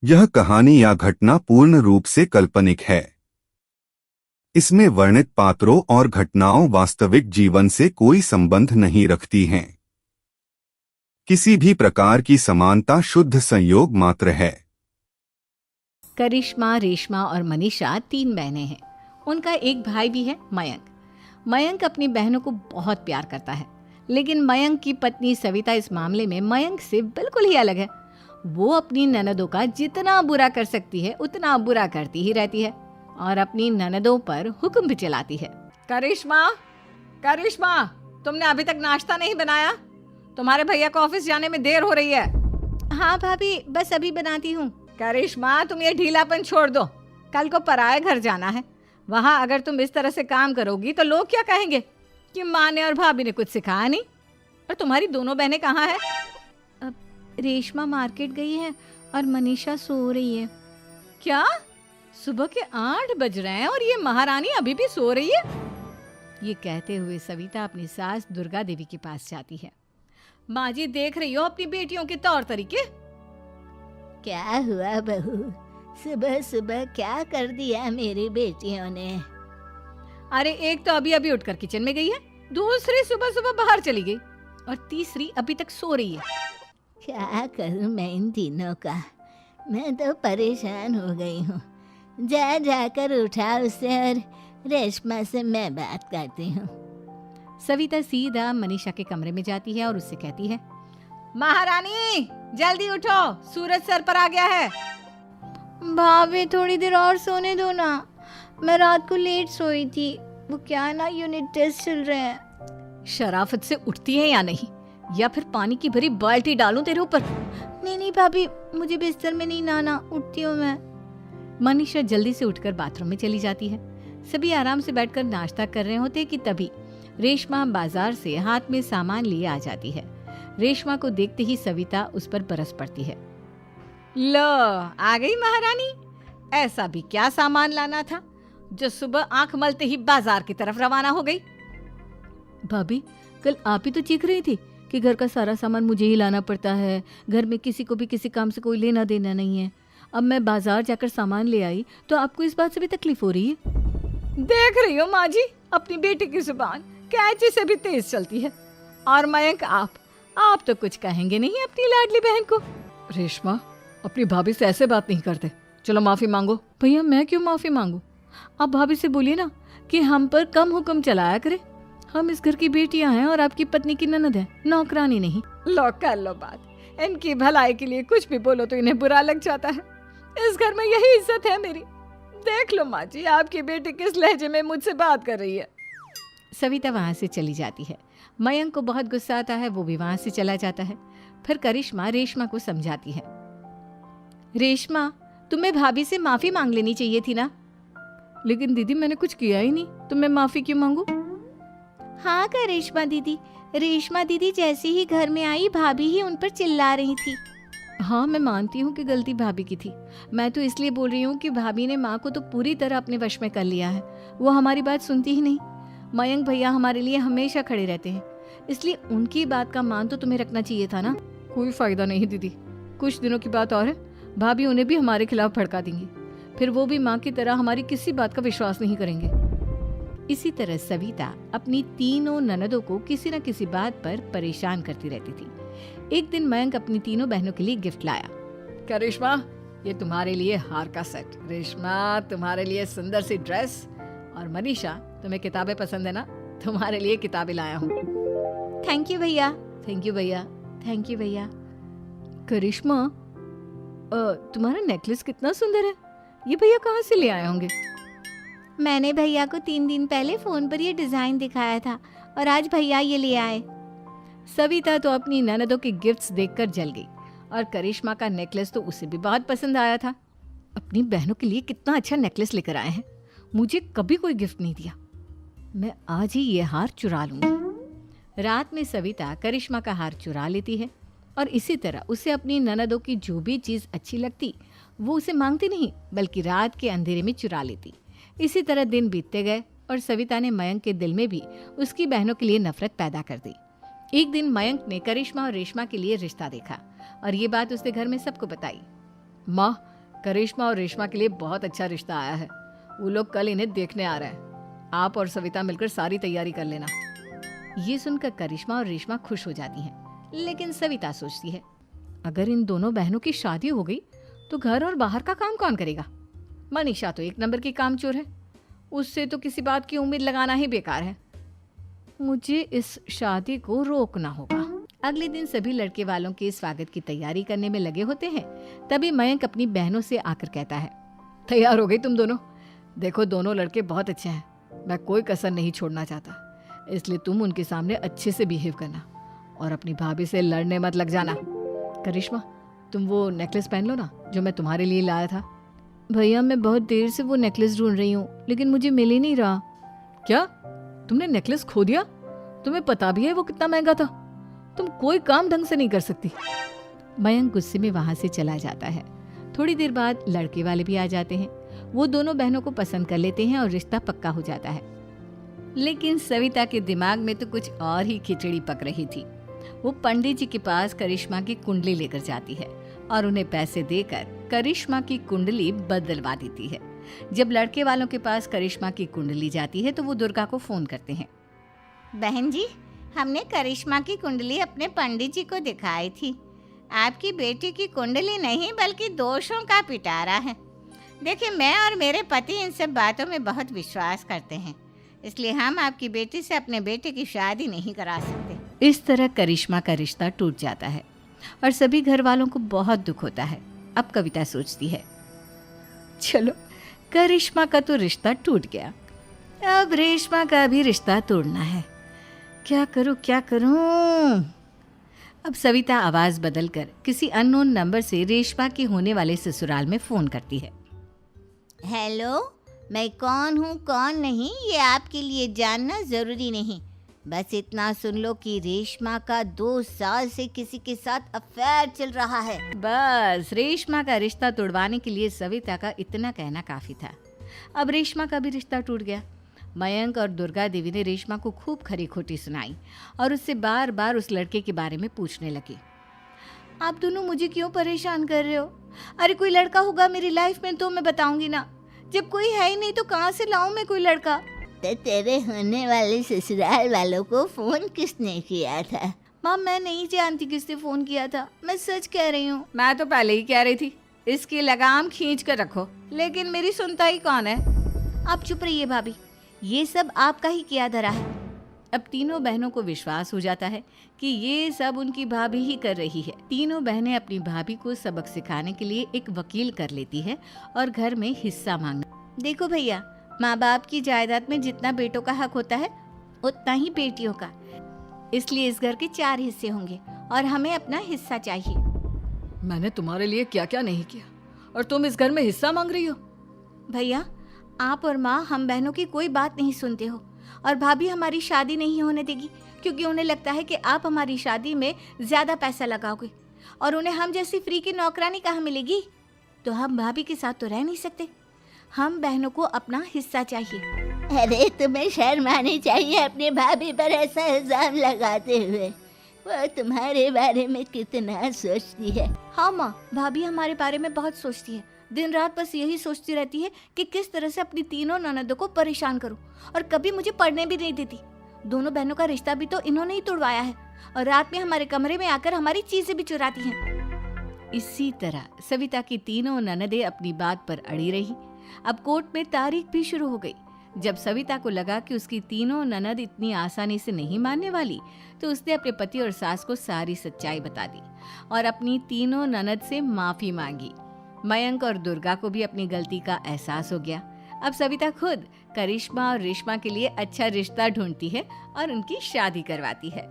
यह कहानी या घटना पूर्ण रूप से काल्पनिक है। इसमें वर्णित पात्रों और घटनाओं वास्तविक जीवन से कोई संबंध नहीं रखती हैं। किसी भी प्रकार की समानता शुद्ध संयोग मात्र है। करिश्मा, रेशमा और मनीषा 3 बहनें हैं। उनका एक भाई भी है, मयंक। मयंक अपनी बहनों को बहुत प्यार करता है, लेकिन मयंक की पत्नी सविता इस मामले में मयंक से बिल्कुल ही अलग है। वो अपनी ननदों का जितना बुरा कर सकती है उतना बुरा करती ही रहती है और अपनी ननदों पर हुक्म भी चलाती है। करिश्मा, करिश्मा, तुमने अभी तक नाश्ता नहीं बनाया? तुम्हारे भैया को ऑफिस जाने में देर हो रही है। हाँ भाभी, बस अभी बनाती हूँ। करिश्मा, तुम ये ढीलापन छोड़ दो। कल को पराए घर जाना है। वहाँ अगर तुम इस तरह से काम करोगी तो लोग क्या कहेंगे कि माँ ने और भाभी ने कुछ सिखाया नहीं। और तुम्हारी दोनों बहनें कहाँ हैं? रेशमा मार्केट गई है और मनीषा सो रही है। क्या? सुबह के 8 बज रहे हैं और ये महारानी अभी भी सो रही है? ये कहते हुए सविता अपनी सास दुर्गा देवी के पास जाती है। माँ जी, देख रही हो अपनी बेटियों के तौर तरीके? क्या हुआ बहू, सुबह सुबह क्या कर दिया मेरी बेटियों ने? अरे एक तो अभी अभी उठकर किचन में गई है, दूसरी सुबह सुबह बाहर चली गई और तीसरी अभी तक सो रही है। क्या करूं मैं इन तीनों का? मैं तो परेशान हो गई हूँ। जा जाकर उठा उसे और रेशमा से मैं बात करती हूँ। सविता सीधा मनीषा के कमरे में जाती है और उससे कहती है, महारानी जल्दी उठो, सूरज सर पर आ गया है। भाभी थोड़ी देर और सोने दो ना, मैं रात को लेट सोई थी। वो क्या है ना, यूनिट टेस्ट चल रहे हैं। शराफत से उठती है या नहीं, या फिर पानी की भरी बाल्टी डालूं तेरे ऊपर? नहीं नहीं भाभी, मुझे बिस्तर में नहीं नहाना, उठती हूँ मैं। मनीषा जल्दी से उठकर बाथरूम में चली जाती है। सभी आराम से बैठकर नाश्ता कर रहे होते कि तभी रेशमा बाजार से हाथ में सामान लिए आ जाती है। रेशमा को देखते ही सविता उस पर बरस पड़ती है। लो, आ गई महारानी। ऐसा भी क्या सामान लाना था जो सुबह आंख मलते ही बाजार की तरफ रवाना हो गई? भाभी, कल आप ही तो चीख रही थी कि घर का सारा सामान मुझे ही लाना पड़ता है, घर में किसी को भी किसी काम से कोई लेना देना नहीं है। अब मैं बाजार जाकर सामान ले आई तो आपको इस बात से भी तकलीफ हो रही है? देख रही हो माँ जी, अपनी बेटी की जुबान कैंची से भी तेज चलती है। और मयंक, आप तो कुछ कहेंगे नहीं अपनी लाडली बहन को। रेशमा, अपनी भाभी से ऐसे बात नहीं करते। चलो माफी मांगो। भैया, मैं क्यों माफी मांगू? आप भाभी से बोलिए ना कि हम पर कम हुक्म चलाया करे। हम इस घर की बेटियां हैं और आपकी पत्नी की ननद है, नौकरानी नहीं। लो कर लो बात। इनकी भलाई के लिए कुछ भी बोलो तो इन्हें बुरा लग जाता है। इस घर में यही इज्जत है मेरी। देख लो माँ जी, आपकी बेटी किस लहजे में मुझसे बात कर रही है। सविता वहां से चली जाती है। मयंक को बहुत गुस्सा आता है, वो भी वहां से चला जाता है। फिर करिश्मा रेशमा को समझाती है। रेशमा, तुम्हें भाभी से माफी मांग लेनी चाहिए थी ना। लेकिन दीदी, मैंने कुछ किया ही नहीं, तो मैं माफी क्यों मांगू? हाँ करिश्मा दीदी, रेशमा दीदी जैसे ही घर में आई भाभी ही उन पर चिल्ला रही थी। हाँ, मैं मानती हूँ कि गलती भाभी की थी। मैं तो इसलिए बोल रही हूँ कि भाभी ने माँ को तो पूरी तरह अपने वश में कर लिया है। वो हमारी बात सुनती ही नहीं। मयंक भैया हमारे लिए हमेशा खड़े रहते हैं, इसलिए उनकी बात का मान तो तुम्हें रखना चाहिए था ना। कोई फायदा नहीं दीदी, कुछ दिनों की बात और है, भाभी उन्हें भी हमारे खिलाफ भड़का देंगी। फिर वो भी माँ की तरह हमारी किसी बात का विश्वास नहीं करेंगे। इसी तरह सविता अपनी तीनों ननदों को किसी न किसी बात पर परेशान करती रहती थी। एक दिन मयंक अपनी तीनों बहनों के लिए गिफ्ट लाया। करिश्मा, ये तुम्हारे लिए हार का सेट। रेशमा, तुम्हारे लिए सुंदर सी ड्रेस। और मनीषा, तुम्हें किताबें पसंद है ना, तुम्हारे लिए किताबें लाया हूँ। थैंक यू भैया। थैंक यू भैया। थैंक यू भैया। करिश्मा, तुम्हारा नेकलेस कितना सुंदर है। ये भैया कहाँ से ले आए होंगे? मैंने भैया को 3 दिन पहले फोन पर ये डिजाइन दिखाया था और आज भैया ये ले आए। सविता तो अपनी ननदों के गिफ्ट्स देखकर जल गई और करिश्मा का नेकलेस तो उसे भी बहुत पसंद आया था। अपनी बहनों के लिए कितना अच्छा नेकलेस लेकर आए हैं, मुझे कभी कोई गिफ्ट नहीं दिया। मैं आज ही ये हार चुरा लूंगी। रात में सविता करिश्मा का हार चुरा लेती है और इसी तरह उसे अपनी ननदों की जो भी चीज़ अच्छी लगती वो उसे मांगती नहीं, बल्कि रात के अंधेरे में चुरा लेती। इसी तरह दिन बीतते गए और सविता ने मयंक के दिल में भी उसकी बहनों के लिए नफरत पैदा कर दी। एक दिन मयंक ने करिश्मा और रेशमा के लिए रिश्ता देखा और ये बात उसने घर में सबको बताई। माँ, करिश्मा और रेशमा के लिए बहुत अच्छा रिश्ता आया है। वो लोग कल इन्हें देखने आ रहे हैं। आप और सविता मिलकर सारी तैयारी कर लेना। ये सुनकर करिश्मा और रेशमा खुश हो जाती हैं, लेकिन सविता सोचती है, अगर इन दोनों बहनों की शादी हो गई तो घर और बाहर का काम कौन करेगा? मनीषा तो एक नंबर की कामचोर है, उससे तो किसी बात की उम्मीद लगाना ही बेकार है। मुझे इस शादी को रोकना होगा। अगले दिन सभी लड़के वालों के स्वागत की तैयारी करने में लगे होते हैं। तभी मयंक अपनी बहनों से आकर कहता है, तैयार हो गई तुम दोनों? देखो दोनों लड़के बहुत अच्छे हैं, मैं कोई कसर नहीं छोड़ना चाहता, इसलिए तुम उनके सामने अच्छे से बिहेव करना और अपनी भाभी से लड़ने मत लग जाना। करिश्मा, तुम वो नेकलेस पहन लो ना जो मैं तुम्हारे लिए लाया था। भैया मैं बहुत देर से वो नेकलेस ढूंढ रही हूँ, लेकिन मुझे मिल ही नहीं रहा। क्या तुमने नेकलेस खो दिया? तुम्हें पता भी है वो कितना महंगा था? तुम कोई काम ढंग से नहीं कर सकती। मयंक गुस्से में वहां से चला जाता है। थोड़ी देर बाद लड़के वाले भी आ जाते हैं। वो दोनों बहनों को पसंद कर लेते हैं और रिश्ता पक्का हो जाता है। लेकिन सविता के दिमाग में तो कुछ और ही खिचड़ी पक रही थी। वो पंडित जी के पास करिश्मा की कुंडली लेकर जाती है और उन्हें पैसे देकर करिश्मा की कुंडली बदलवा देती है। जब लड़के वालों के पास करिश्मा की कुंडली जाती है तो वो दुर्गा को फोन करते हैं। बहन जी, हमने करिश्मा की कुंडली अपने पंडित जी को दिखाई थी। आपकी बेटी की कुंडली नहीं बल्कि दोषों का पिटारा है। देखिए, मैं और मेरे पति इन सब बातों में बहुत विश्वास करते हैं, इसलिए हम आपकी बेटी से अपने बेटे की शादी नहीं करा सकते। इस तरह करिश्मा का रिश्ता टूट जाता है और सभी घर वालों को बहुत दुख होता है। अब कविता सोचती है, चलो करिश्मा का तो रिश्ता टूट गया, अब रेशमा का भी रिश्ता तोड़ना है। क्या करूं? अब सविता आवाज बदलकर किसी अननोन नंबर से रेशमा के होने वाले ससुराल में फोन करती है। हेलो, मैं कौन हूँ कौन नहीं ये आपके लिए जानना ज़रूरी नहीं। बस इतना सुन लो कि रेशमा का 2 साल से किसी के साथ अफेयर चल रहा है। बस रेशमा का रिश्ता तोड़वाने के लिए सविता का इतना कहना काफी था। अब रेशमा का भी रिश्ता टूट गया। मयंक और दुर्गा देवी ने रेशमा को खूब खरी खोटी सुनाई और उससे बार बार उस लड़के के बारे में पूछने लगी। आप दोनों मुझे क्यों परेशान कर रहे हो? अरे कोई लड़का होगा मेरी लाइफ में तो मैं बताऊंगी ना, जब कोई है ही नहीं तो कहाँ से लाऊं मैं कोई लड़का? तो तेरे होने वाले ससुराल वालों को फोन किसने किया था? माँ, मैं नहीं जानती किसने फोन किया था, मैं सच कह रही हूँ। मैं तो पहले ही कह रही थी इसकी लगाम खींच कर रखो, लेकिन मेरी सुनता ही कौन है। आप चुप रहिए भाभी, ये सब आपका ही किया धरा है। अब तीनों बहनों को विश्वास हो जाता है कि ये सब उनकी भाभी ही कर रही है। तीनों बहनें अपनी भाभी को सबक सिखाने के लिए एक वकील कर लेती है और घर में हिस्सा मांगना। देखो भैया, माँ बाप की जायदाद में जितना बेटों का हक होता है उतना ही बेटियों का, इसलिए इस घर के 4 हिस्से होंगे और हमें अपना हिस्सा चाहिए। मैंने तुम्हारे लिए क्या क्या नहीं किया और तुम इस घर में हिस्सा मांग रही हो? भैया, आप और माँ हम बहनों की कोई बात नहीं सुनते हो और भाभी हमारी शादी नहीं होने देगी क्योंकि उन्हें लगता है कि आप हमारी शादी में ज़्यादा पैसा लगाओगे और उन्हें हम जैसी फ्री की नौकरानी कहाँ मिलेगी। तो हम भाभी के साथ तो रह नहीं सकते, हम बहनों को अपना हिस्सा चाहिए। अरे तुम्हें शर्म आनी चाहिए अपने भाभी पर ऐसा इल्जाम लगाते हुए। वो तुम्हारे बारे में कितना सोचती है। हाँ माँ, भाभी हमारे बारे में बहुत सोचती है। दिन रात बस यही सोचती रहती है कि किस तरह से अपनी तीनों ननदों को परेशान करूं और कभी मुझे पढ़ने भी नहीं देती। दोनों बहनों का रिश्ता भी तो इन्होंने ही तोड़वाया है और रात में हमारे कमरे में आकर हमारी चीजें भी चुराती हैं। इसी तरह सविता की तीनों ननदें अपनी बात पर अड़ी रही। अब कोर्ट में तारीख भी शुरू हो गई। जब सविता को लगा कि उसकी तीनों ननद इतनी आसानी से नहीं मानने वाली, तो उसने अपने पति और सास को सारी सच्चाई बता दी और अपनी तीनों ननद से माफी मांगी। मयंक और दुर्गा को भी अपनी गलती का एहसास हो गया। अब सविता खुद करिश्मा और रेशमा के लिए अच्छा रिश्ता ढूंढती है और उनकी शादी करवाती है।